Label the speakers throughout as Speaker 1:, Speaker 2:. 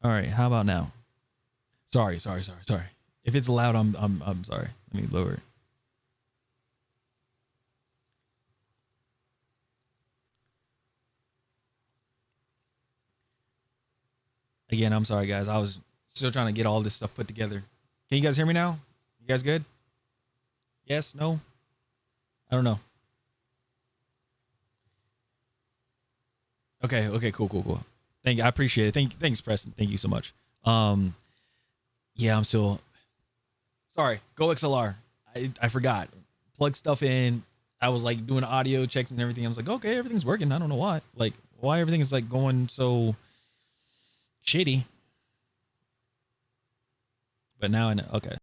Speaker 1: All right, how about now? Sorry. If it's loud, I'm sorry. Let me lower it. Again, I'm sorry, guys. I was still trying to get all this stuff put together. Can you guys hear me now? You guys good? Yes? No? I don't know. Okay, cool. Thank you. I appreciate it. Thanks, Preston. Thank you so much. Um, yeah, I'm still sorry. Go XLR. I forgot. Plug stuff in. I was like doing audio checks and everything. I was like, okay, everything's working. I don't know why. Like, why everything is like going so shitty. But now I know. Okay.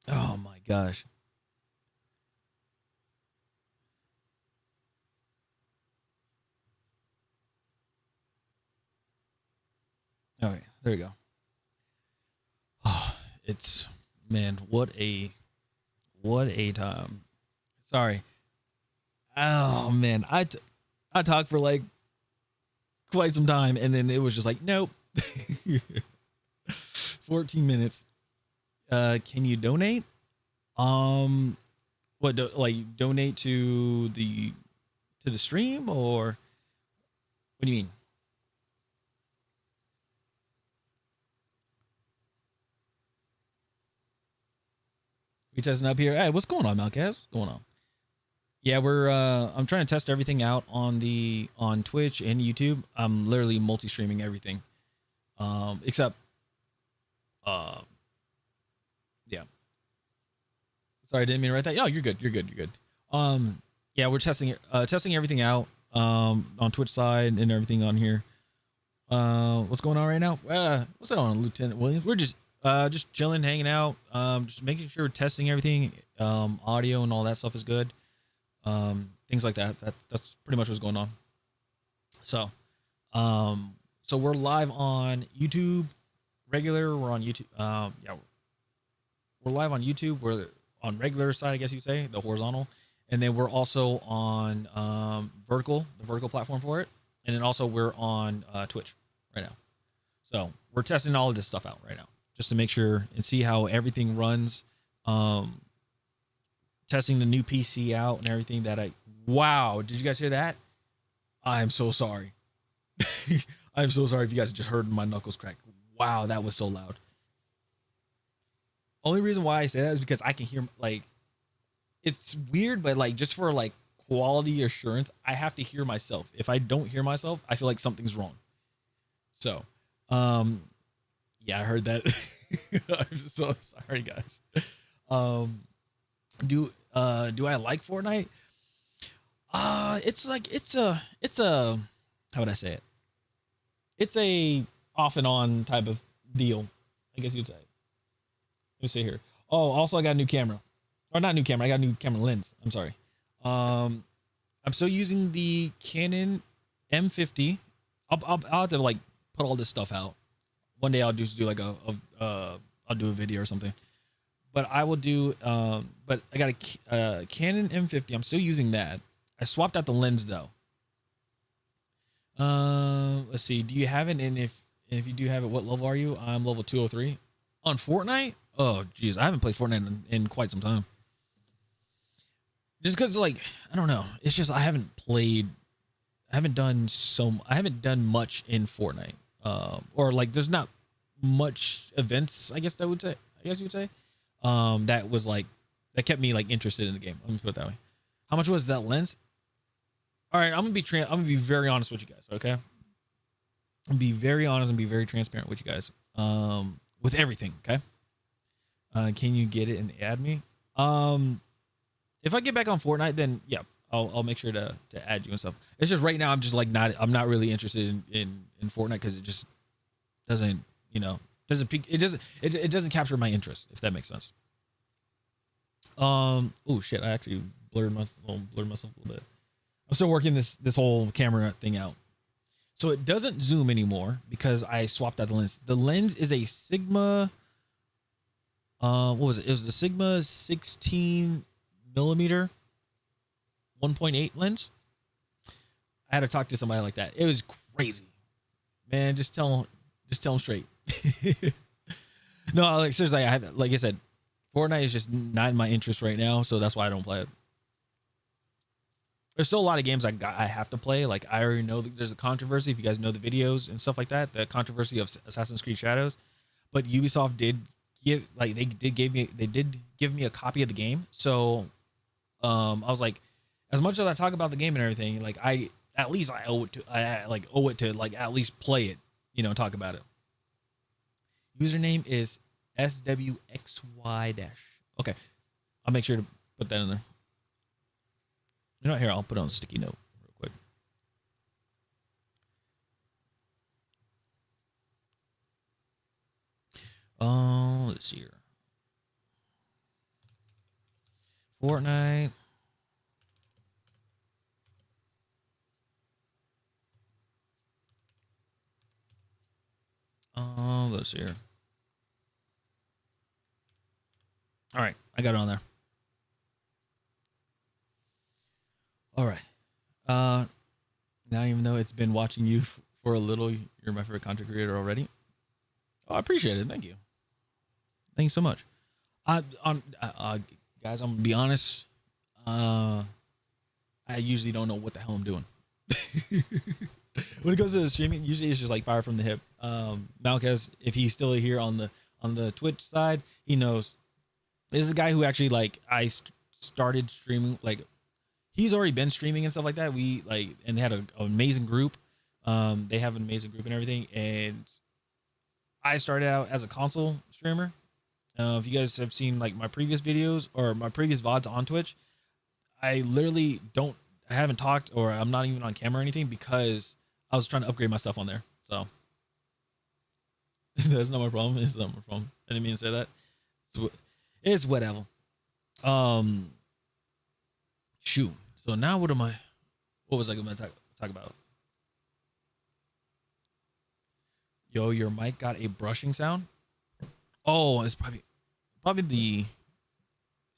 Speaker 1: Oh my gosh. Okay, there you go. Oh, it's man, what a time. Sorry. Oh man, I talked for like quite some time, and then it was just like, nope. 14 minutes. Can you donate? Um, like donate to the stream, or what do you mean? We testing up here. Hey, what's going on, Malcaz? What's going on? Yeah, we're I'm trying to test everything out on Twitch and YouTube. I'm literally multi-streaming everything. Except uh yeah. Sorry, I didn't mean to write that. Oh, you're good. You're good. Yeah, we're testing everything out on Twitch side and everything on here. What's going on right now? What's that on, Lieutenant Williams? We're just chilling, hanging out, just making sure we're testing everything, audio and all that stuff is good. Things like that. That's pretty much what's going on. So, so we're live on YouTube, regular. We're on YouTube. Yeah, we're live on YouTube. We're on regular side, I guess you say, the horizontal, and then we're also on vertical, the vertical platform for it, and then also we're on Twitch right now. So we're testing all of this stuff out right now, just to make sure and see how everything runs. Testing the new PC out and everything. Wow, did you guys hear that? I'm so sorry. I'm so sorry if you guys just heard my knuckles crack. Wow, that was so loud. Only reason why I say that is because I can hear, like, it's weird, but like just for like quality assurance, I have to hear myself. If I don't hear myself, I feel like something's wrong. So, um, yeah, I heard that. I'm so sorry, guys. Um, do I like Fortnite? It's like it's a how would I say it? It's a off and on type of deal, I guess you'd say. Let me see here. Oh, also I got a new camera, or not new camera. I got a new camera lens. I'm sorry. Um, I'm still using the Canon M50. I'll have to like put all this stuff out. One day I'll just do like I'll do a video or something. But I will do but I got a Canon M50. I'm still using that. I swapped out the lens though. Let's see. Do you have it? And if you do have it, what level are you? I'm level 203 on Fortnite. Oh, geez, I haven't played Fortnite in quite some time. Just because, like, I don't know. It's just I haven't played. I haven't done much in Fortnite. Or like, there's not much events. I guess that would say. I guess you would say. That was like that kept me like interested in the game. Let me put it that way. How much was that lens? All right, I'm gonna be very honest with you guys. Okay, be very honest and be very transparent with you guys. With everything. Okay. Can you get it and add me? If I get back on Fortnite, then yeah, I'll make sure to add you and stuff. It's just right now I'm just like I'm not really interested in Fortnite because it just doesn't doesn't peak, it doesn't capture my interest, if that makes sense. Oh shit, I actually blurred myself a little bit. I'm still working this whole camera thing out. So it doesn't zoom anymore because I swapped out the lens. The lens is a Sigma. What was it? It was the Sigma 16 millimeter 1.8 lens. I had to talk to somebody like that. It was crazy, man. Just tell them straight. No, like seriously, like I said, Fortnite is just not in my interest right now, so that's why I don't play it. There's still a lot of games I have to play. Like I already know that there's a controversy. If you guys know the videos and stuff like that, the controversy of Assassin's Creed Shadows, but Ubisoft did they did give me a copy of the game. So I was like, as much as I talk about the game and everything, like I at least I owe it to like at least play it, talk about it. Username is SWXY dash. Okay, I'll make sure to put that in there. You know what? Here, I'll put it on a sticky note real quick. Oh, let's see here. Fortnite. Oh, let's see here. All right, I got it on there. All right. Now even though it's been watching you for a little, you're my favorite content creator already. Oh, I appreciate it. Thank you. Thank you so much. Guys, I'm gonna be honest. I usually don't know what the hell I'm doing. When it comes to the streaming, usually it's just like fire from the hip. Malquez, if he's still here on the Twitch side, he knows. This is a guy who actually like started streaming. Like he's already been streaming and stuff like that. We like and they had an amazing group. They have an amazing group and everything. And I started out as a console streamer. If you guys have seen like my previous videos or my previous VODs on Twitch, I literally I haven't talked or I'm not even on camera or anything because I was trying to upgrade my stuff on there. So that's not my problem. It's not my problem. I didn't mean to say that. It's whatever. Shoot. So now what was I going to talk about? Yo, your mic got a brushing sound? Oh, it's probably the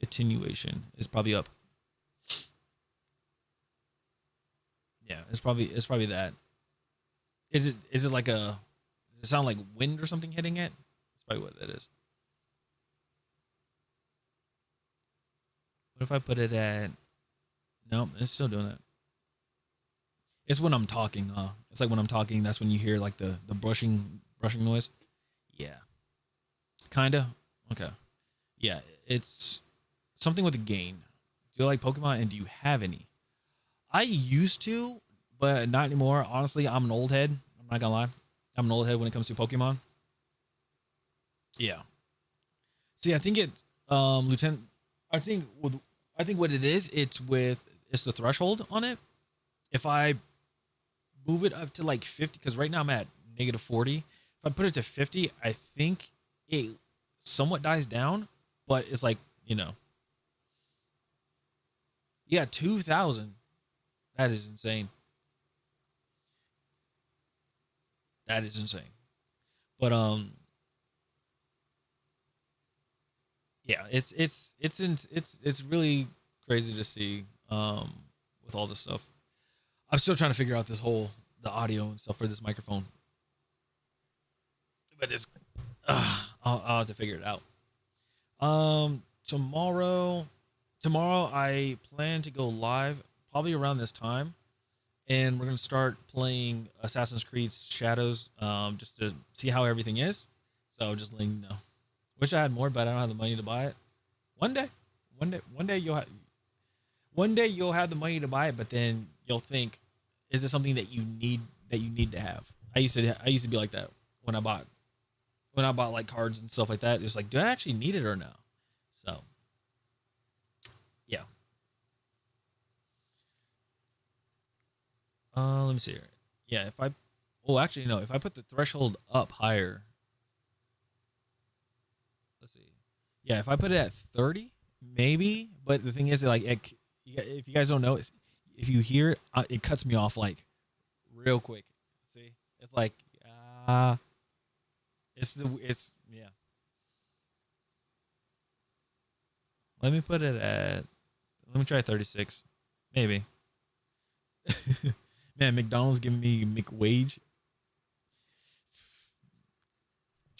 Speaker 1: attenuation is probably up. Yeah, it's probably that. Is it like does it sound like wind or something hitting it? That's probably what that is. What if I put it at no, it's still doing it. It's when I'm talking, it's like when I'm talking, that's when you hear like the brushing noise. Yeah. Kinda. Okay. Yeah, it's something with a gain. Do you like Pokemon and do you have any? I used to, but not anymore. Honestly, I'm an old head. I'm not gonna lie. I'm an old head when it comes to Pokemon. Yeah. See, I think Lieutenant. I think what it is, it's the threshold on it. If I move it up to like 50, because right now I'm at -40. If I put it to 50, I think it somewhat dies down, but it's like yeah, 2,000. That is insane. That is insane. But yeah, it's really crazy to see with all this stuff. I'm still trying to figure out the audio and stuff for this microphone, but I'll have to figure it out. Tomorrow I plan to go live probably around this time, and we're gonna start playing Assassin's Creed Shadows, just to see how everything is. So just letting you know. Wish I had more, but I don't have the money to buy it. One day, one day you'll have the money to buy it, but then you'll think, is it something that you need to have? I used to be like that when I bought like cards and stuff like that. It's like, do I actually need it or no? So yeah. Let me see here. Yeah, actually no, if I put the threshold up higher, let's see. Yeah, if I put it at 30, maybe. But the thing is, like, if you guys don't know, if you hear it, it cuts me off like real quick. See, it's like, uh, it's yeah. Let me put it at. Let me try 36, maybe. Man, McDonald's giving me McWage.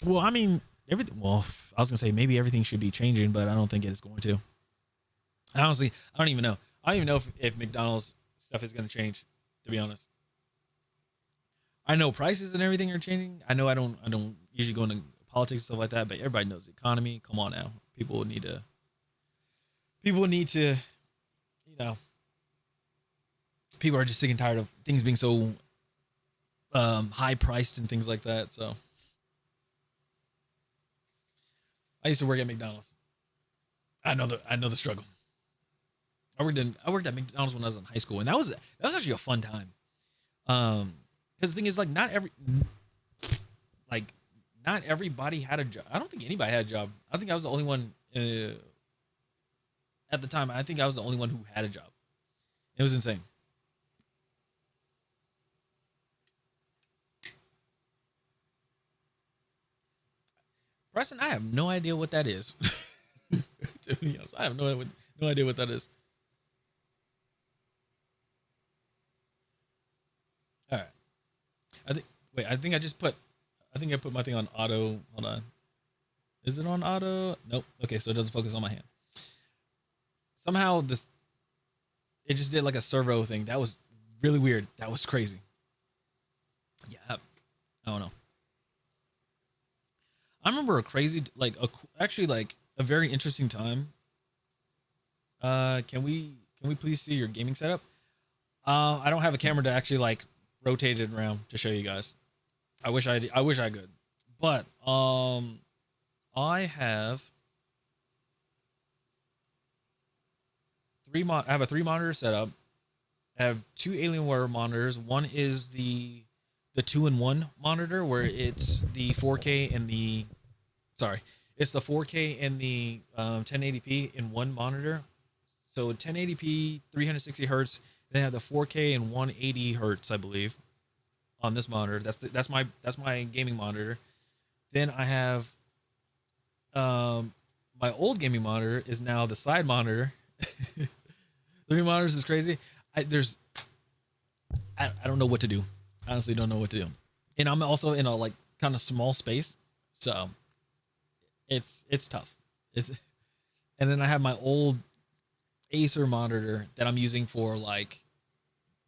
Speaker 1: Well, I mean, everything. Well, I was gonna say maybe everything should be changing, but I don't think it's going to. Honestly, I don't even know. I don't even know if McDonald's stuff is gonna change. To be honest, I know prices and everything are changing. I know I don't usually go into politics and stuff like that, but everybody knows the economy. Come on now, people need to, you know, people are just sick and tired of things being so high priced and things like that. So I used to work at McDonald's. I know the struggle. I worked at McDonald's when I was in high school, and that was actually a fun time. Because the thing is, like, like not everybody had a job. I don't think anybody had a job. I think I was the only one at the time. I think I was the only one who had a job. It was insane. Preston, I have no idea what that is. To be honest, I have no idea what that is. All right. I think. Wait. I think I put my thing on auto. Hold on. Is it on auto? Nope. Okay, so it doesn't focus on my hand. Somehow this it just did like a servo thing. That was really weird. That was crazy. Yeah. I don't know. I remember a crazy actually like a very interesting time. Can we please see your gaming setup? I don't have a camera to actually like rotate it around to show you guys. I wish I could. But I have I have a three monitor setup. I have two Alienware monitors. One is the two in one monitor where it's the 4K and the sorry, it's the 4K and the 1080p in one monitor. So 1080p, 360 hertz. Then I have the 4K and 180 hertz, I believe, on this monitor. That's my gaming monitor. Then I have my old gaming monitor is now the side monitor. Three monitors is crazy. I don't know what to do. I honestly don't know what to do. And I'm also in a like kind of small space, so it's tough. It's, and then I have my old Acer monitor that I'm using for like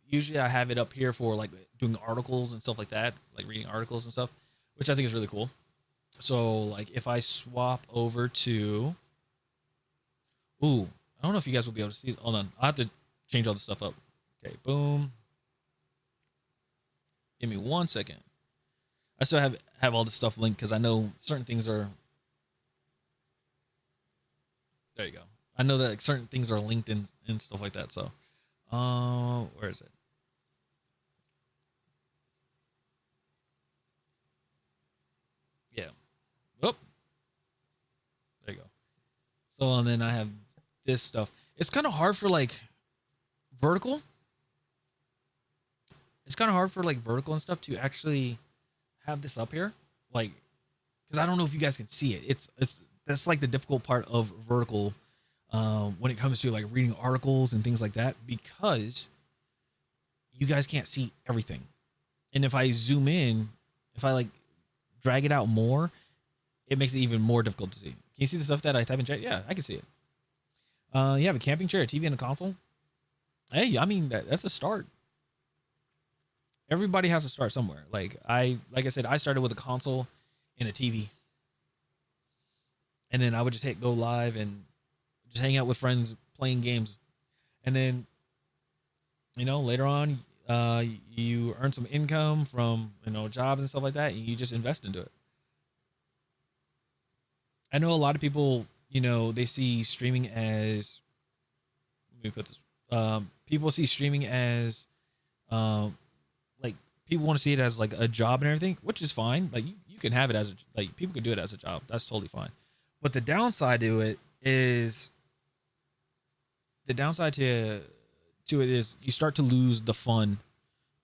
Speaker 1: usually I have it up here for like doing articles and stuff like that, like reading articles and stuff, which I think is really cool. So like if I swap over to ooh, I don't know if you guys will be able to see it. Hold on. I have to change all this stuff up. Okay, boom. Give me 1 second. I still have all this stuff linked because I know certain things are there you go. I know that like, certain things are linked in and stuff like that. So where is it? Yeah. Oh, there you go. So and then I have this stuff. It's kind of hard for like vertical. It's kind of hard for like vertical and stuff to actually have this up here, like because I don't know if you guys can see it. It's that's like the difficult part of vertical when it comes to like reading articles and things like that because you guys can't see everything. And if I zoom in, if I like drag it out more, it makes it even more difficult to see. Can you see the stuff that I type in chat? Yeah, I can see it. You have a camping chair, a TV, and a console. Hey, I mean that's a start. Everybody has to start somewhere. Like I said, I started with a console and a TV, and then I would just hit go live and just hang out with friends playing games, and then later on, you earn some income from jobs and stuff like that, and you just invest into it. I know a lot of people, they see streaming as let me put this. People see streaming as like people want to see it as like a job and everything, which is fine. Like you can have it as like people can do it as a job. That's totally fine. But the downside to it is you start to lose the fun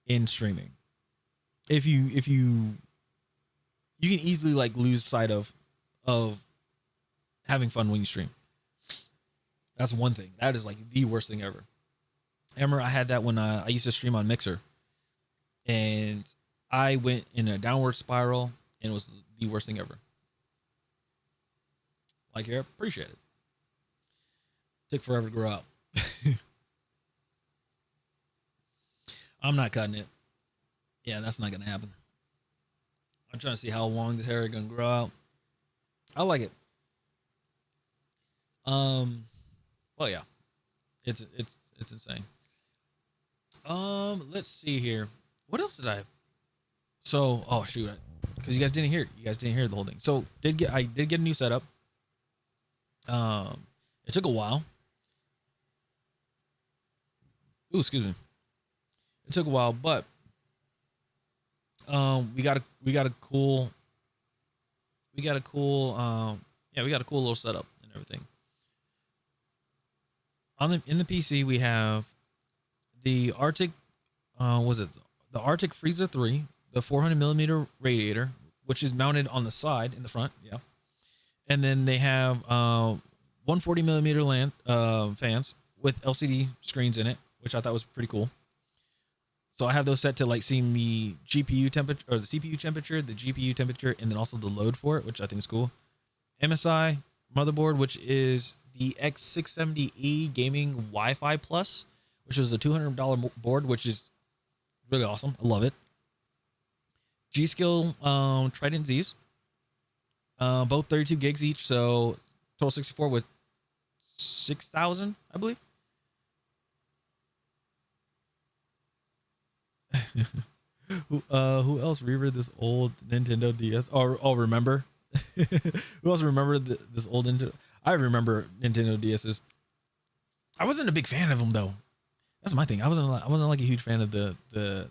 Speaker 1: in streaming. If you can easily like lose sight of having fun when you stream. That's one thing. That is like the worst thing ever. I remember I had that when I used to stream on Mixer. and I went in a downward spiral, and it was the worst thing ever. Like, here, appreciate it. Took forever to grow out. I'm not cutting it. Yeah, that's not gonna happen. I'm trying to see how long this hair is gonna grow out. I like it. Well, yeah, it's insane. Let's see here. What else did I? So, oh shoot, because you guys didn't hear it. You guys didn't hear the whole thing. So, I did get a new setup. It took a while. Ooh, excuse me. It took a while, but we got a cool yeah, we got a cool little setup and everything. In the PC we have the Arctic was it the Arctic Freezer 3, the 400 millimeter radiator, which is mounted on the side in the front, yeah. And then they have 140 millimeter land fans with LCD screens in it, which I thought was pretty cool. So I have those set to like seeing the GPU temperature or the CPU temperature, the GPU temperature, and then also the load for it, which I think is cool. MSI motherboard, which is the X670E Gaming Wi-Fi Plus, which is a $200 board, which is really awesome. I love it. G-Skill Trident Zs, both 32 gigs each, so total 64 with 6,000, I believe. Who else remember this old Nintendo DS? Oh, remember? Who else remember this old Nintendo? I remember Nintendo DSs. I wasn't a big fan of them though. That's my thing. I wasn't like a huge fan of the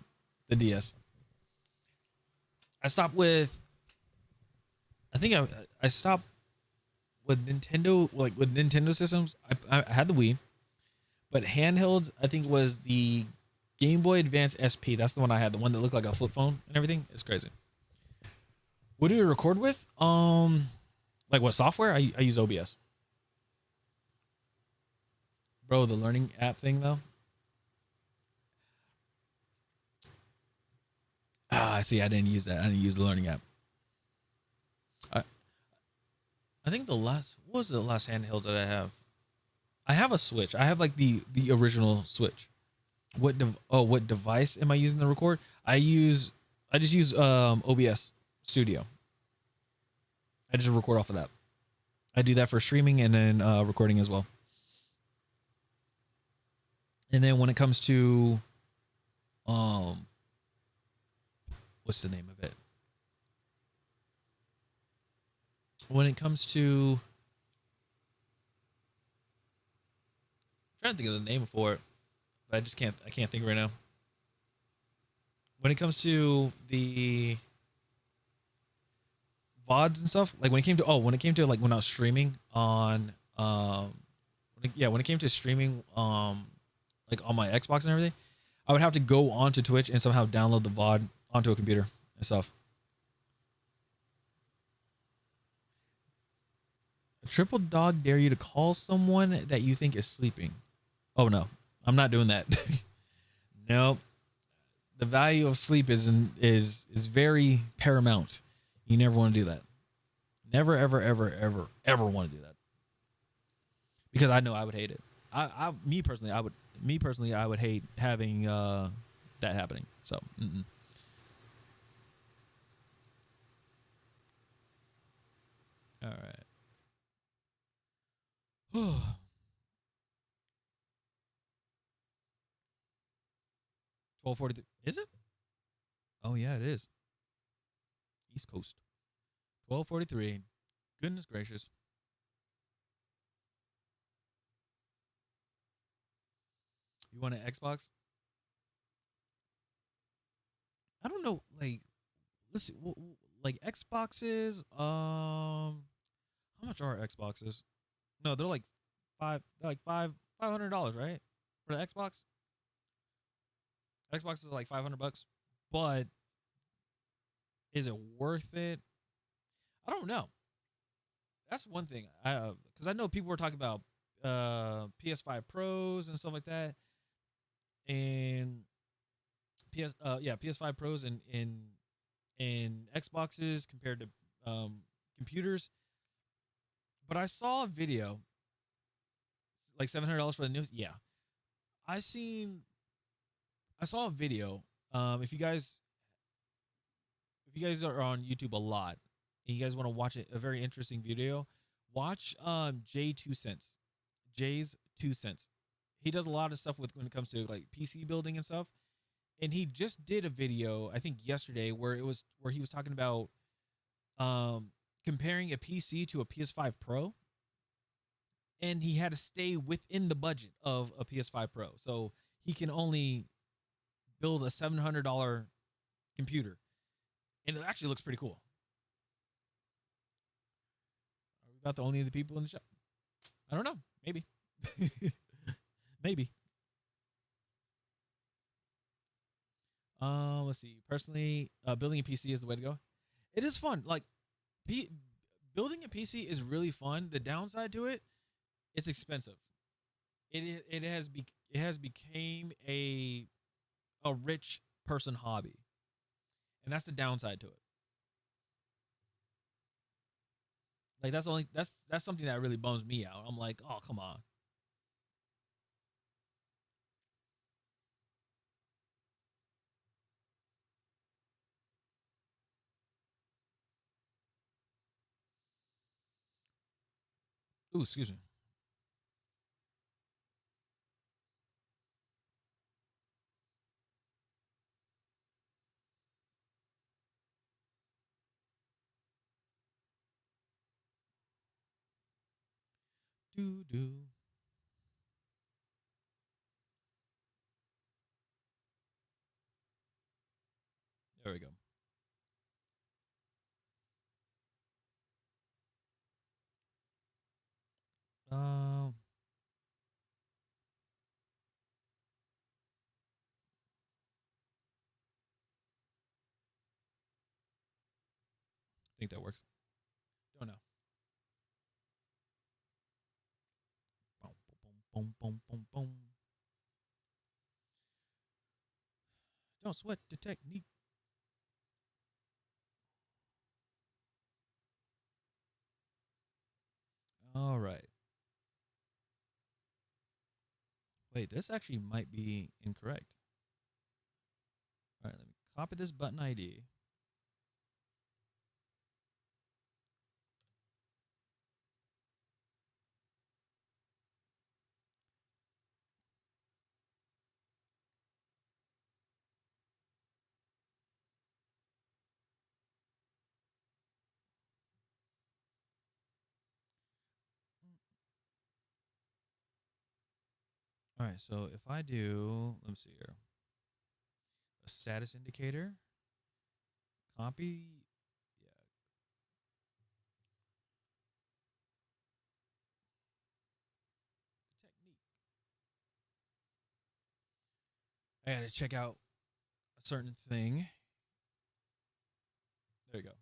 Speaker 1: DS. I stopped with. I think I stopped with Nintendo, like with Nintendo systems. I had the Wii, but handhelds I think was the Game Boy Advance SP. That's the one I had, the one that looked like a flip phone and everything. It's crazy. What do we record with? Like what software? I use OBS. Bro, the learning app thing though. Ah, I see. I didn't use that. I didn't use the learning app. I I think what was the last handheld that I have? I have a Switch. I have like the original Switch. What device am I using to record? I just use OBS Studio. I just record off of that. I do that for streaming and then recording as well. And then when it comes to what's the name of it? When it comes to I'm trying to think of the name for it, but I can't think right now. When it comes to the VODs and stuff, like when it came to like when I was streaming on when it came to streaming like on my Xbox and everything, I would have to go onto Twitch and somehow download the VOD onto a computer and stuff. A triple dog dare you to call someone that you think is sleeping. Oh no, I'm not doing that. Nope. The value of sleep is very paramount. You never want to do that. Never, ever, ever, ever, ever want to do that. Because I know I would hate it. Me personally, I would hate having that happening. So, all right. 12:43. Is it? Oh yeah, it is. East Coast. 12:43. Goodness gracious. You want an Xbox? I don't know. Like, let's see. Like Xboxes. How much are Xboxes? No, they're like $500, right? For the Xbox. Xbox is like $500, but is it worth it? I don't know. That's one thing. Because I know people were talking about PS5 Pros and stuff like that, and PS5 Pros in Xboxes compared to computers. But I saw a video like $700 for the newest. Yeah, I seen I saw a video. If you guys are on YouTube a lot and you guys want to watch a very interesting video, watch Jay's 2 cents. He does a lot of stuff with when it comes to like PC building and stuff. And he just did a video, I think yesterday, where he was talking about comparing a PC to a PS5 Pro, and he had to stay within the budget of a PS5 Pro. So he can only build a $700 computer, and it actually looks pretty cool. Are we about the only the people in the shop? I don't know. Maybe. Maybe. Let's see. Personally, building a PC is the way to go. It is fun. Like, building a PC is really fun. The downside to it, it's expensive. It has became a rich person hobby, and that's the downside to it. Like that's something that really bums me out. I'm like, oh, come on. Ooh, excuse me. Do do. There we go. Um, I think that works. Don't know. Boom, boom, boom, boom, boom, boom. Don't sweat the technique. All right. Wait, this actually might be incorrect. All right, let me copy this button ID. All right, so if I do, let me see here, a status indicator, copy, yeah, the technique. I got to check out a certain thing. There you go.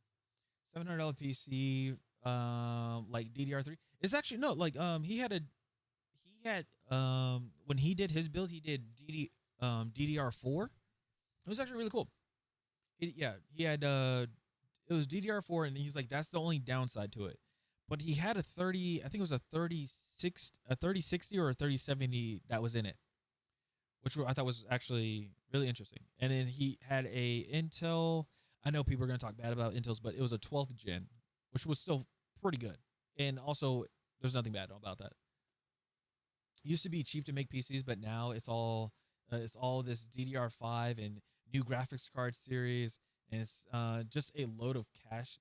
Speaker 1: $700 PC, like DDR3. It's actually no, like he had when he did his build, he did DDR4. It was actually really cool. He had it was DDR4, and he's like, that's the only downside to it. But he had a 30, I think it was a 3060 or a 3070 that was in it, which I thought was actually really interesting. And then he had a Intel. I know people are going to talk bad about Intel's, but it was a 12th gen, which was still pretty good. And also, there's nothing bad about that. It used to be cheap to make PCs, but now it's all this DDR5 and new graphics card series, and it's just a load of cash.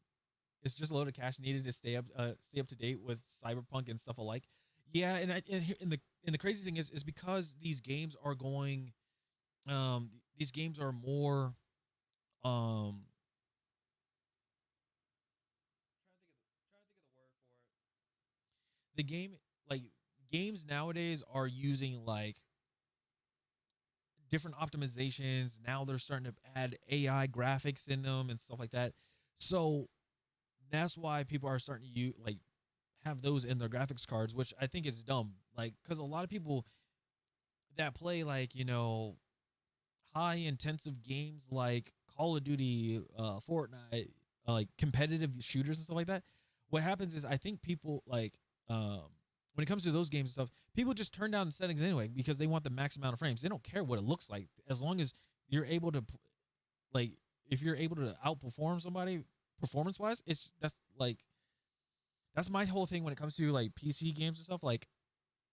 Speaker 1: It's just a load of cash needed to stay up to date with Cyberpunk and stuff alike. Yeah, and the crazy thing is because these games are going, these games are more um trying to think of the word for it. The game like games nowadays are using like different optimizations. Now they're starting to add AI graphics in them and stuff like that. So that's why people are starting to like have those in their graphics cards, which I think is dumb. Like, because a lot of people that play like high intensive games like Call of Duty, Fortnite, like competitive shooters and stuff like that, what happens is I think people like when it comes to those games and stuff, people just turn down the settings anyway because they want the max amount of frames. They don't care what it looks like as long as you're able to like if you're able to outperform somebody performance wise. That's my whole thing when it comes to like PC games and stuff. Like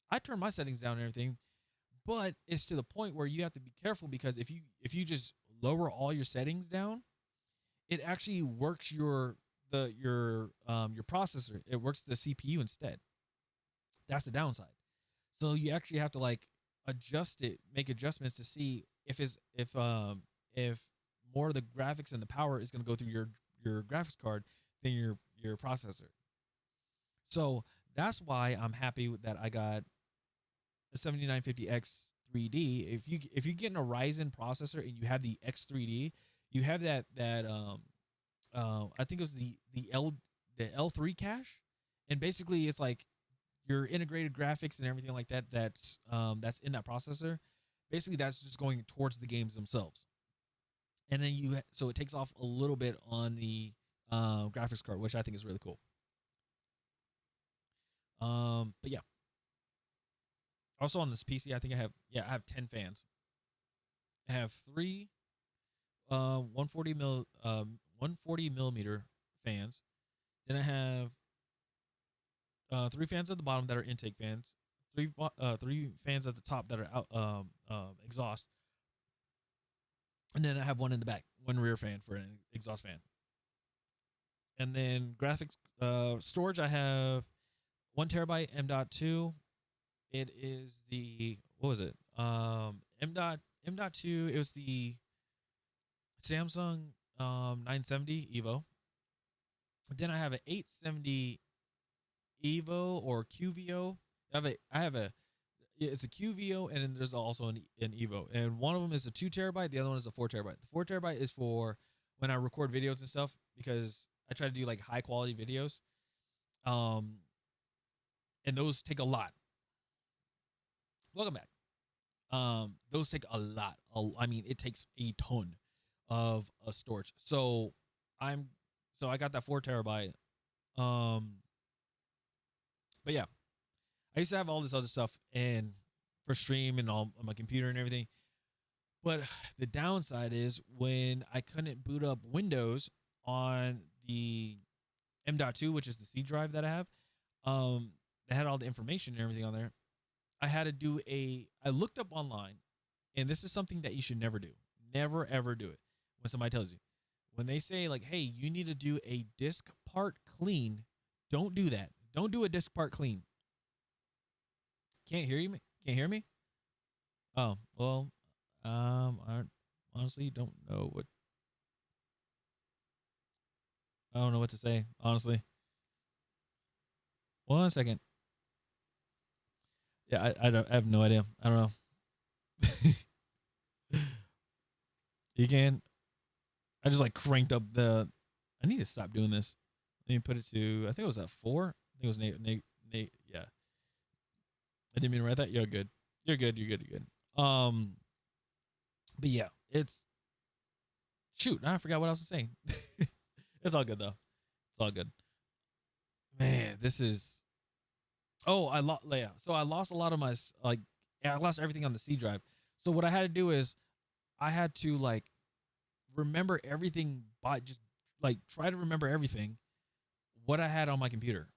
Speaker 1: I turn my settings down and everything, but it's to the point where you have to be careful because if you just lower all your settings down, it actually works your processor. It works the CPU instead. That's the downside. So you actually have to like adjust it, make adjustments to see if more of the graphics and the power is going to go through your graphics card than your processor. So that's why I'm happy that I got a 7950X 3D. If you get a Ryzen processor and you have the X3D, you have that I think it was the L3 cache, and basically it's like your integrated graphics and everything like that. That's in that processor. Basically, that's just going towards the games themselves, and then so it takes off a little bit on the graphics card, which I think is really cool. But yeah. Also on this PC, I think I have 10 fans. I have three 140 millimeter fans. Then I have three fans at the bottom that are intake fans. Three fans at the top that are out exhaust. And then I have one in the back, one rear fan for an exhaust fan. And then graphics storage, I have 1 terabyte M.2. It is the what was it? M.2. It was the Samsung 970 Evo. Then I have an 870 Evo or QVO. It's a QVO, and then there's also an Evo. And one of them is a 2 terabyte. The other one is a 4 terabyte. The 4 terabyte is for when I record videos and stuff because I try to do like high quality videos. And those take a lot. Welcome back. Those take a lot. I mean, it takes a ton of storage. So I got that 4 terabyte. But yeah, I used to have all this other stuff and for stream and all on my computer and everything. But the downside is when I couldn't boot up Windows on the M.2, which is the C drive that I have, that had all the information and everything on there. I looked up online, and this is something that you should never do. Never, ever do it. When somebody tells you, when they say like, hey, you need to do a disk part clean, don't do that. Don't do a disk part clean. Can't hear you? Can't hear me? Oh, well, I honestly don't know what. I don't know what to say, honestly. 1 second. Yeah, I have no idea. I don't know. You can. I just like cranked up the. I need to stop doing this. Let me put it to. I think it was at 4. I think it was Nate. Yeah. I didn't mean to write that. You're good. You're good. You're good. You're good. But yeah, it's. Shoot, now I forgot what I was saying. It's all good though. It's all good. Man, this is. Oh, I lost. Yeah, so I lost a lot of my like. Yeah, I lost everything on the C drive. So what I had to do is, I had to like remember everything by just like try to remember everything what I had on my computer.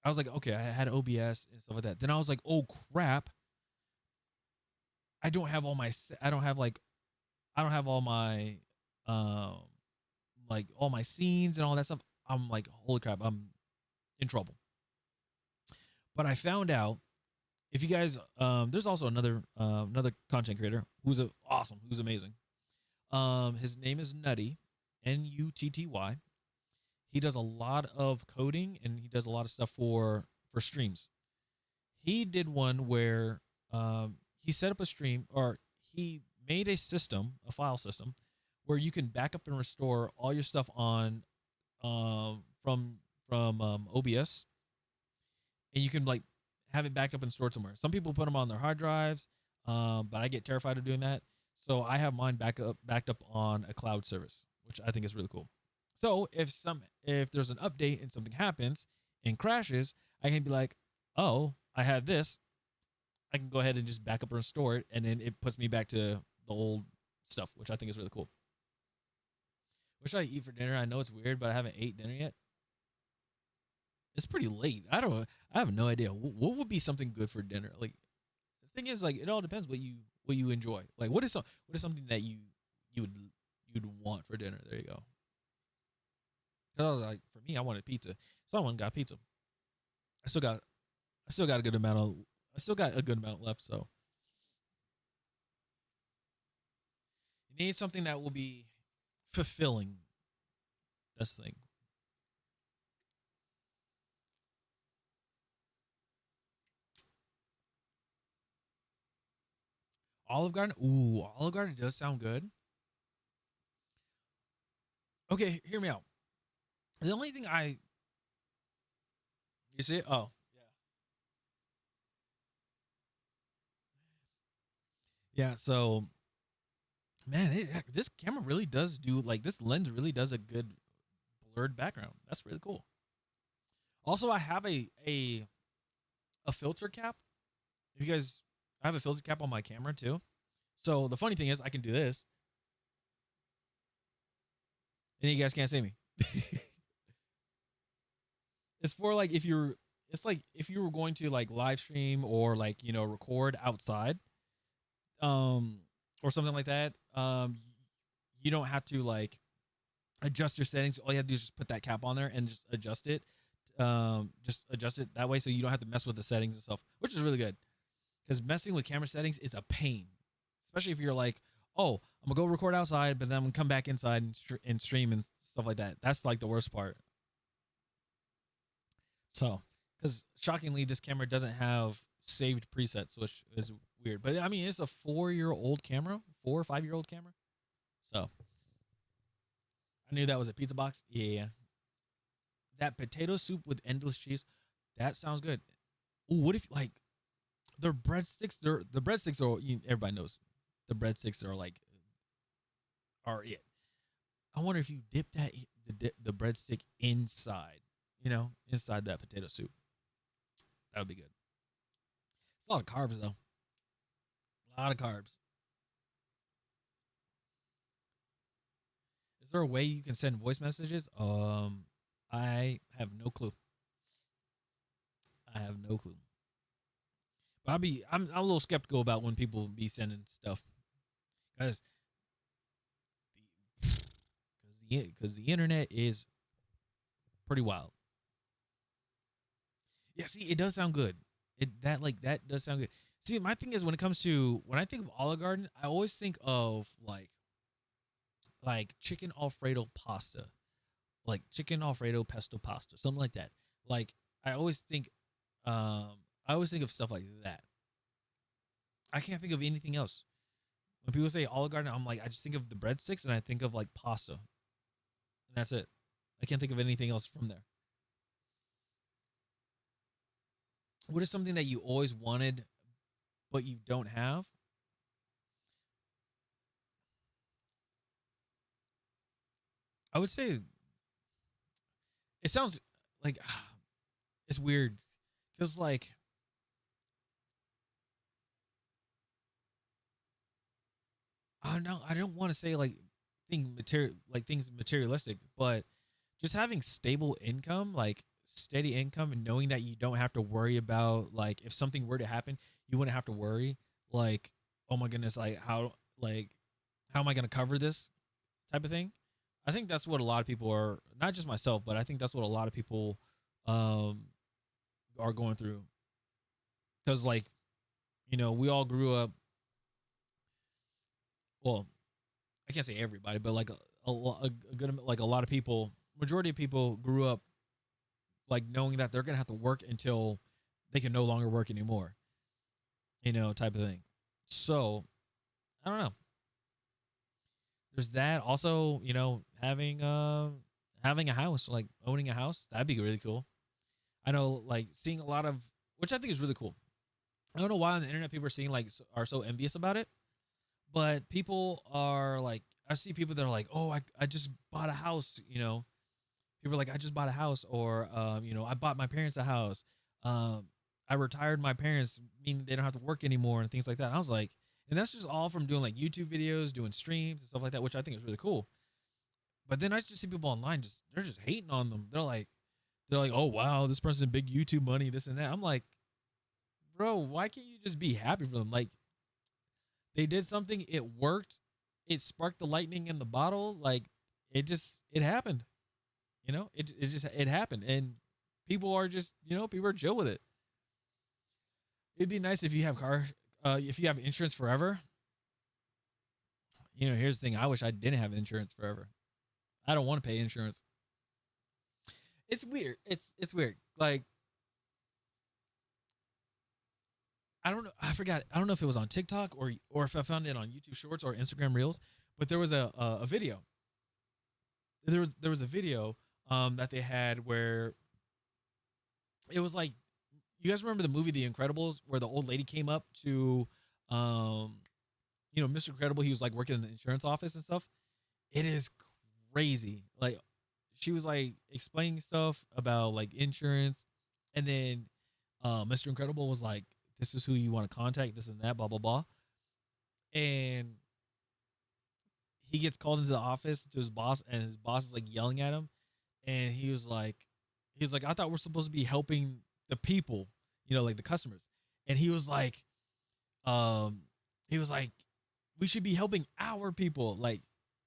Speaker 1: I was like, okay, I had OBS and stuff like that. Then I was like, oh crap, I don't have all my I don't have all my like all my scenes and all that stuff. I'm like, holy crap, I'm in trouble. But I found out, if you guys there's also another content creator who's awesome, who's amazing. His name is Nutty, Nutty. He does a lot of coding and he does a lot of stuff for streams. He did one where he set up a stream, or he made a system, a file system, where you can back up and restore all your stuff on from OBS, and you can like have it backed up and stored somewhere. Some people put them on their hard drives, but I get terrified of doing that. So I have mine backed up on a cloud service, which I think is really cool. So if there's an update and something happens and crashes, I can be like, oh, I have this. I can go ahead and just back up and restore it, and then it puts me back to the old stuff, which I think is really cool. What should I eat for dinner? I know it's weird, but I haven't ate dinner yet. It's pretty late. I have no idea. What would be something good for dinner? Like the thing is, like it all depends what you enjoy. Like what is something that you'd want for dinner? There you go. Because I was like, for me, I wanted pizza. Someone got pizza. I still got a good amount of I still got a good amount left. So you need something that will be fulfilling. That's the thing. Olive Garden. Ooh, Olive Garden does sound good. Okay, hear me out. The only thing I you see it? Oh, yeah. Yeah, so man, this camera really does do like this lens really does a good blurred background. That's really cool. Also, I have a filter cap. If you guys I have a filter cap on my camera too. So the funny thing is I can do this and you guys can't see me. It's for like if you're it's like if you were going to like live stream or like, record outside or something like that. You don't have to like adjust your settings. All you have to do is just put that cap on there and just adjust it. Just adjust it that way so you don't have to mess with the settings and stuff, which is really good. Because messing with camera settings is a pain, especially if you're like, oh, I'm gonna go record outside, but then I'm gonna come back inside and stream and stuff like that. That's like the worst part. So, because shockingly, this camera doesn't have saved presets, which is weird. But I mean, it's a 4-year-old camera, 4 or 5-year-old camera. So I knew that was a pizza box. Yeah, that potato soup with endless cheese, that sounds good. Ooh, what if like their breadsticks? The breadsticks are everybody knows the breadsticks are like are it. I wonder if you dip the breadstick inside, inside that potato soup. That would be good. It's a lot of carbs though. A lot of carbs. Is there a way you can send voice messages? I have no clue. I have no clue. But I'm a little skeptical about when people be sending stuff, because the internet is pretty wild. Yeah, see, it does sound good. That does sound good. See, my thing is when it comes to when I think of Olive Garden, I always think of like chicken Alfredo pasta, like chicken Alfredo pesto pasta, something like that. Like I always think, I always think of stuff like that. I can't think of anything else. When people say Olive Garden, I'm like, I just think of the breadsticks and I think of like pasta, and that's it. I can't think of anything else from there. What is something that you always wanted but you don't have? I would say it sounds like it's weird because like I don't know. I don't want to say like things materialistic, but just having stable income, like steady income, and knowing that you don't have to worry about like if something were to happen, you wouldn't have to worry like, oh my goodness, how am I going to cover this type of thing. I think that's what a lot of people are, not just myself, but I think that's what a lot of people um are going through because like we all grew up. Well, I can't say everybody, but like a good like a lot of people, majority of people grew up like knowing that they're gonna have to work until they can no longer work anymore, type of thing. So I don't know. There's that. Also, having a house, like owning a house, that'd be really cool. I know, like seeing a lot which I think is really cool. I don't know why on the internet people are seeing like are so envious about it, But people are like, I see people that are like, oh, I just bought a house, you know. People are like, I just bought a house, or you know, I bought my parents a house. I retired my parents, meaning they don't have to work anymore and things like that. I was like, and that's just all from doing like YouTube videos, doing streams and stuff like that, which I think is really cool. But then I just see people online they're just hating on them. They're like, oh wow, this person's big YouTube money, this and that. I'm like, bro, why can't you just be happy for them? Like, they did something, it worked, it sparked the lightning in the bottle. Like, it happened. You know, it happened, and people are just, you know, people are chill with it. It'd be nice if you have if you have insurance forever. You know, here's the thing: I wish I didn't have insurance forever. I don't want to pay insurance. It's weird. It's weird. Like, I don't know. I forgot. I don't know if it was on TikTok or if I found it on YouTube Shorts or Instagram Reels. But there was a video. There was a video that they had where it was like, you guys remember the movie The Incredibles, where the old lady came up to you know, Mr. Incredible. He was like working in the insurance office and stuff. It is crazy. Like, she was like explaining stuff about like insurance, and then Mr. Incredible was like, this is who you want to contact, this and that, blah blah blah. And he gets called into the office to his boss, and his boss is like yelling at him, and he was like, I thought we're supposed to be helping the people, you know, like the customers. And he was like, we should be helping our people. Like,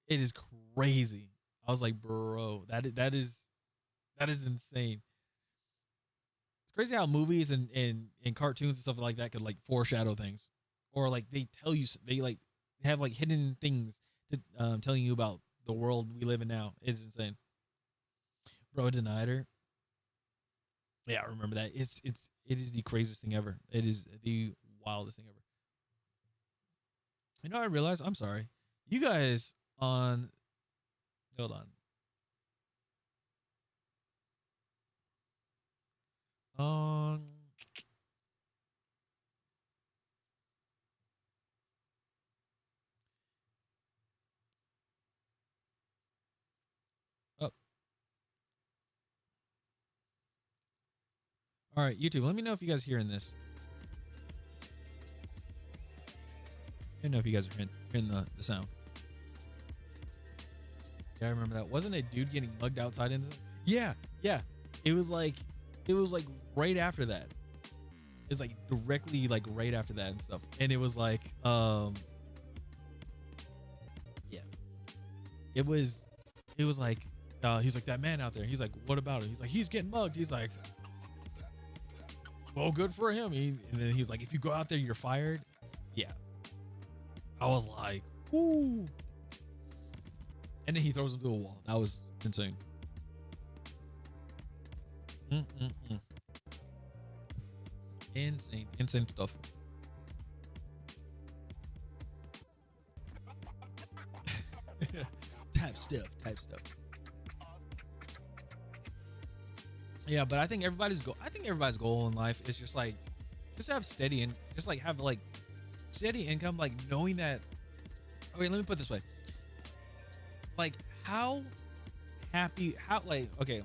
Speaker 1: it is crazy. I was like, bro, that is insane. It's crazy how movies and cartoons and stuff like that could like foreshadow things, or like they tell you, they like have like hidden things to telling you about the world we live in now. It's insane. Bro denied her. Yeah, I remember that. It is the craziest thing ever. It is the wildest thing ever. You know, I realized, I'm sorry, you guys on, hold on. Um, oh, all right, YouTube. Let me know if you guys are hearing this. I don't know if you guys are hearing the sound. Yeah, I remember that. Wasn't a dude getting mugged outside in this? Yeah. It was like right after that. It's like directly like right after that and stuff. And it was like, yeah. It was like, he's like, that man out there. He's like, what about it? He's like, he's getting mugged. He's like, well, good for him. And then he was like, if you go out there, you're fired. Yeah. I was like, whoo. And then he throws him to a wall. That was insane. Insane stuff. type stuff. Yeah, but I think everybody's goal in life is just like, just have steady and just like have like steady income, like knowing that. Okay, let me put it this way. Like, okay,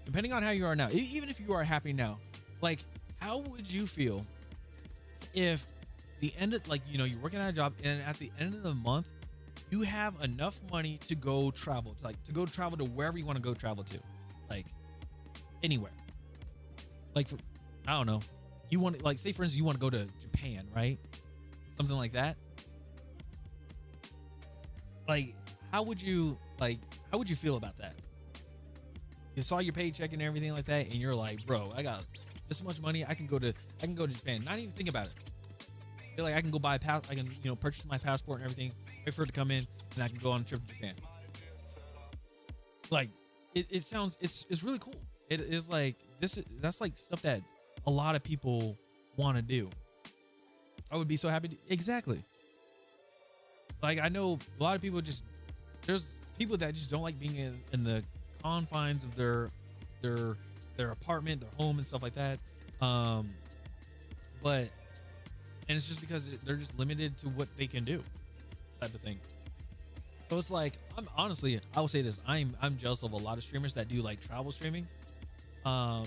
Speaker 1: depending on how you are now, even if you are happy now, like, how would you feel if the end of, like, you know, you're working at a job and at the end of the month you have enough money to go travel, to go travel to wherever you want to go travel to, like anywhere, like, I don't know, you want to, like, say for instance you want to go to Japan, right? Something like that. Like, how would you feel about that? You saw your paycheck and everything like that, and you're like, bro, I got this much money, I can go to Japan, not even think about it. Feel like I can go buy I can, you know, purchase my passport and everything, wait for it to come in, and I can go on a trip to Japan. Like, it sounds, it's really cool. It is like, that's like stuff that a lot of people want to do. I would be so happy to, exactly. Like, I know a lot of people there's people that just don't like being in the confines of their apartment, their home and stuff like that. But and it's just because they're just limited to what they can do, type of thing. So it's like, I'm honestly, I will say this, I'm jealous of a lot of streamers that do like travel streaming. Um,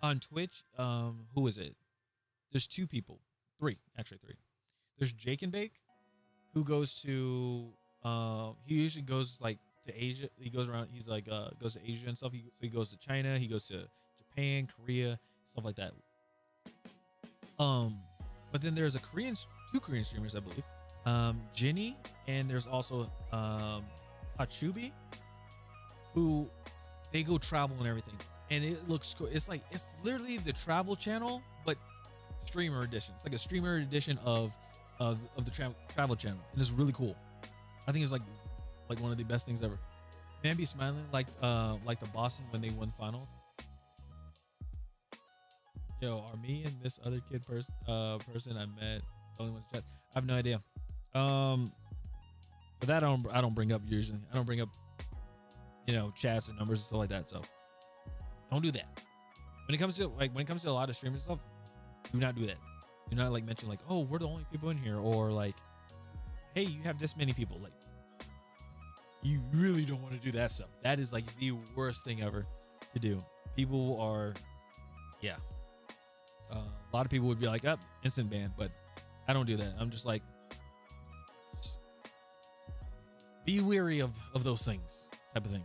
Speaker 1: on Twitch, who is it? There's two people, three, actually three. There's Jake and Bake, who goes to, he usually goes like to Asia. He goes around, he's like, goes to Asia and stuff. So he goes to China, he goes to Japan, Korea, stuff like that. But then there's two Korean streamers, I believe. Jinny, and there's also Hachubi, who they go travel and everything, and it looks cool. It's like, it's literally the travel channel, but streamer edition. It's like a streamer edition of the travel channel, and it's really cool. I think it's like one of the best things ever. Man, be smiling like the Boston when they won finals. Yo, are me and this other kid person I met the only ones to chat? I have no idea. But that I don't bring up usually. I don't bring up, chats and numbers and stuff like that. So don't do that. When it comes to a lot of streamers and stuff, do not do that. Do not like mention like, oh, we're the only people in here, or like, hey, you have this many people. Like, you really don't want to do that stuff. That is like the worst thing ever to do. People are, yeah. A lot of people would be like, up, instant ban, but I don't do that. I'm just like, be wary of those things, type of thing.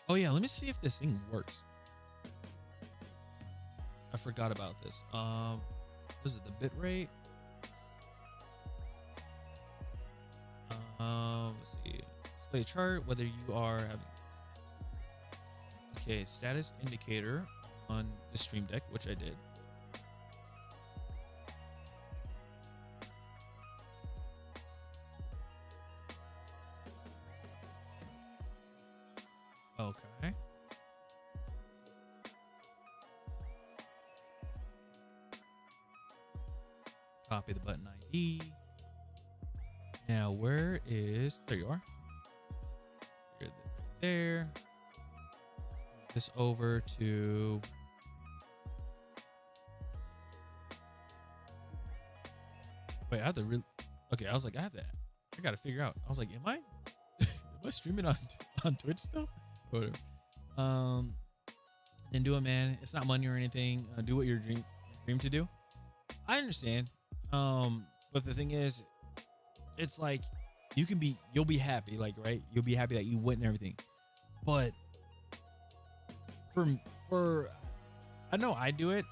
Speaker 1: Oh yeah, let me see if this thing works. I forgot about this. What is it, the bit rate? Let's see. Display a chart whether you are having. Okay, status indicator on the stream deck, which I did. Okay. Copy the button ID. Now, there you are. You're there. This over to. Wait, I have to really. Okay, I was like, I gotta figure out. I was like, am I streaming on Twitch still? Whatever. Then do it, man. It's not money or anything. Do what your dream to do. I understand. But the thing is, it's like you'll be happy, like, right? You'll be happy that you went and everything. But for I know I do it,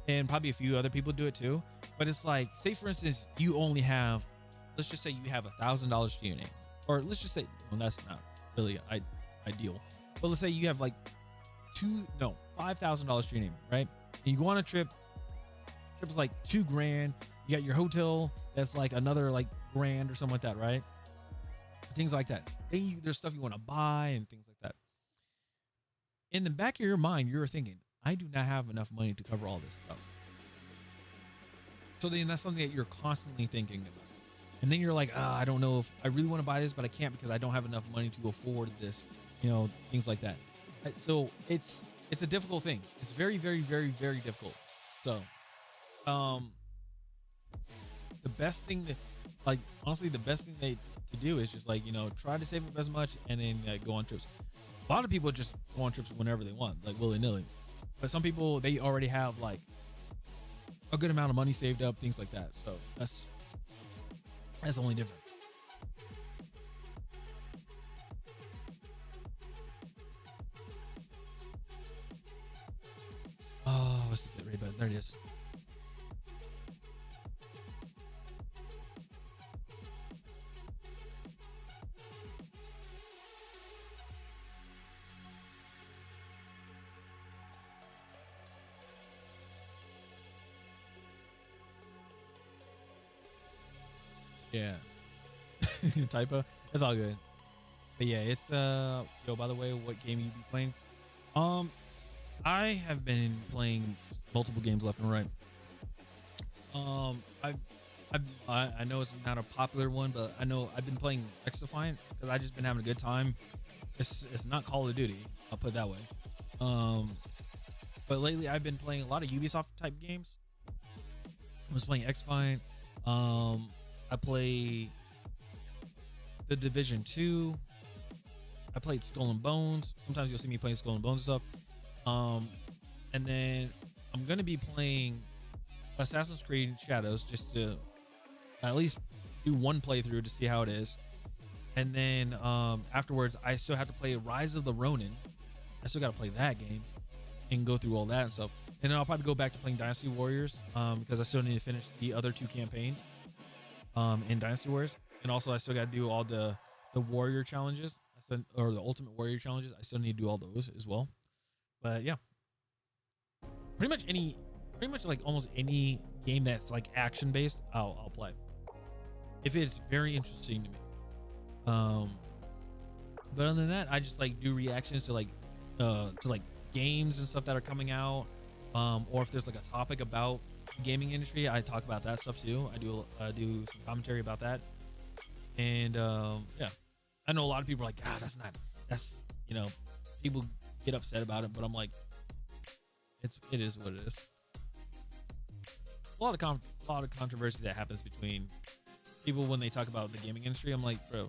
Speaker 1: and probably a few other people do it too. But it's like, say for instance, you only have, let's just say you have $1,000 to your name, or let's just say, well, that's not really ideal. But let's say you have like $5,000 to your name, right? And you go on a trip. Trip is like $2,000. You got your hotel that's like another like grand or something like that, right? Things like that. Then there's stuff you want to buy and things like that. In the back of your mind, you're thinking, I do not have enough money to cover all this stuff. So then that's something that you're constantly thinking about. And then you're like, I don't know if I really want to buy this, but I can't because I don't have enough money to afford this, things like that. So it's a difficult thing. It's very, very, very, very difficult. So, the best thing honestly, the best thing to do is just like, try to save up as much and then go on trips. A lot of people just go on trips whenever they want, like willy-nilly. But some people, they already have like a good amount of money saved up, things like that. So that's the only difference. Oh, what's the bit rate button? There it is. Yeah. Typo. It's all good. But yeah, it's yo, by the way, what game you be playing? I have been playing multiple games left and right. I know it's not a popular one, but I know I've been playing X Defiant because I just been having a good time. It's not Call of Duty, I'll put it that way. But lately I've been playing a lot of Ubisoft type games. was playing X-Fight. I play the Division 2. I played Skull and Bones. Sometimes you'll see me playing Skull and Bones and stuff. And then I'm gonna be playing Assassin's Creed Shadows just to at least do one playthrough to see how it is. And then afterwards, I still have to play Rise of the Ronin. I still got to play that game and go through all that and stuff. And then I'll probably go back to playing Dynasty Warriors because I still need to finish the other 2 campaigns in Dynasty Warriors. And also, I still got to do all the warrior challenges, or the Ultimate Warrior challenges. I still need to do all those as well. But yeah, pretty much like almost any game that's like action based, I'll play if it's very interesting to me. But other than that, I just like do reactions to like games and stuff that are coming out, or if there's like a topic about gaming industry, I talk about that stuff too. I do some commentary about that. And yeah, I know a lot of people are like, that's people get upset about it, but I'm like, it is what it is. A lot of controversy that happens between people when they talk about the gaming industry. I'm like, bro,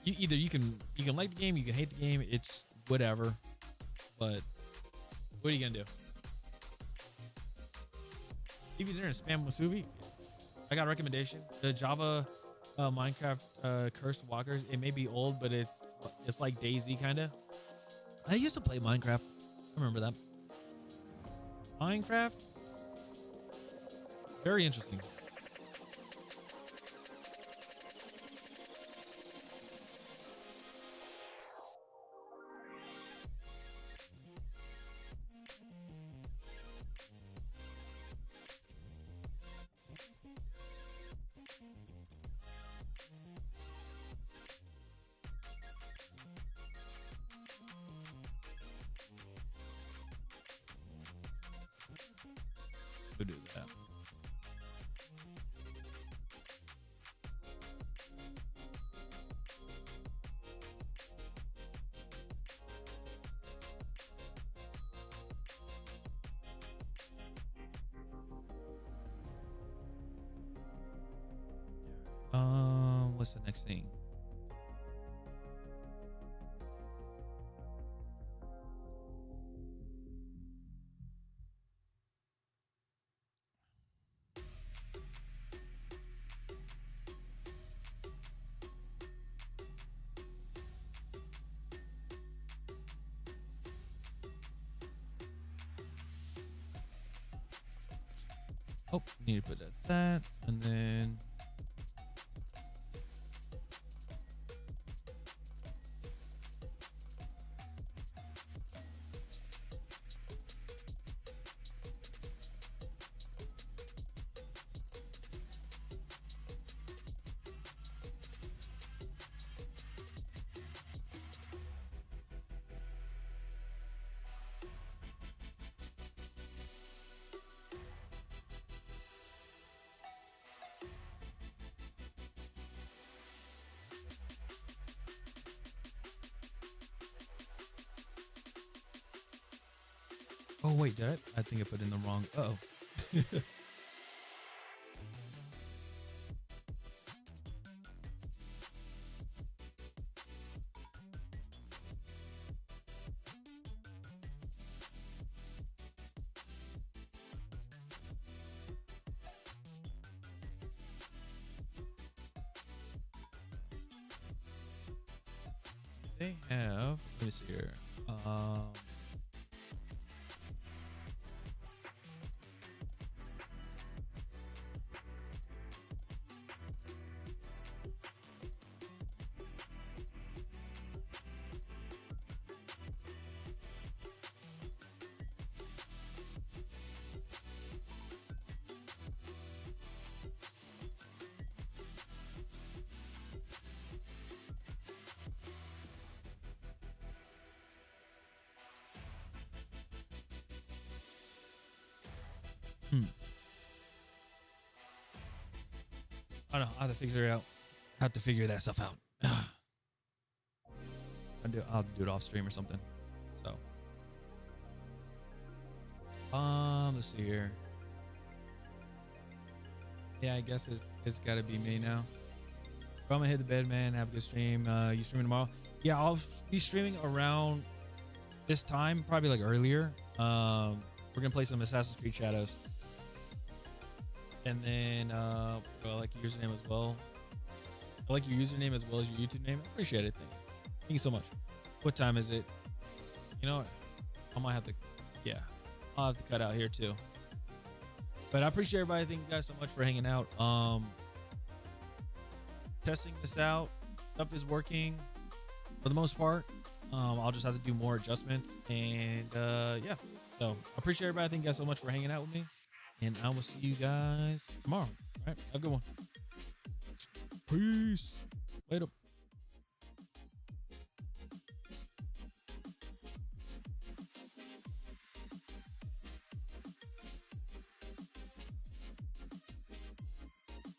Speaker 1: you can like the game, you can hate the game, it's whatever, but what are you gonna do? If you're there and spam Musubi, I got a recommendation. The Java Minecraft Cursed Walkers. It may be old, but it's like DayZ kind of. I used to play Minecraft. I remember that. Minecraft, very interesting. Go do that. What's the next thing? Oh, need to put that, and then oh wait, did I think I put in the wrong. Uh-oh. They have, let me see here. I don't know. I have to figure that stuff out. I'll have to do it off stream or something. So, let's see here. Yeah, I guess it's got to be me now. But I'm gonna hit the bed, man. Have a good stream. You streaming tomorrow? Yeah, I'll be streaming around this time, probably like earlier. We're gonna play some Assassin's Creed Shadows, and then I like your username as well. I like your username as well as your YouTube name. I appreciate it. Thank you so much. What time is it? You know, I might have to. Yeah, I'll have to cut out here too. But I appreciate everybody. Thank you guys so much for hanging out. Testing this out. Stuff is working for the most part. I'll just have to do more adjustments. And yeah. So I appreciate everybody. Thank you guys so much for hanging out with me. And I will see you guys tomorrow. All right. Have a good one. Peace. Later.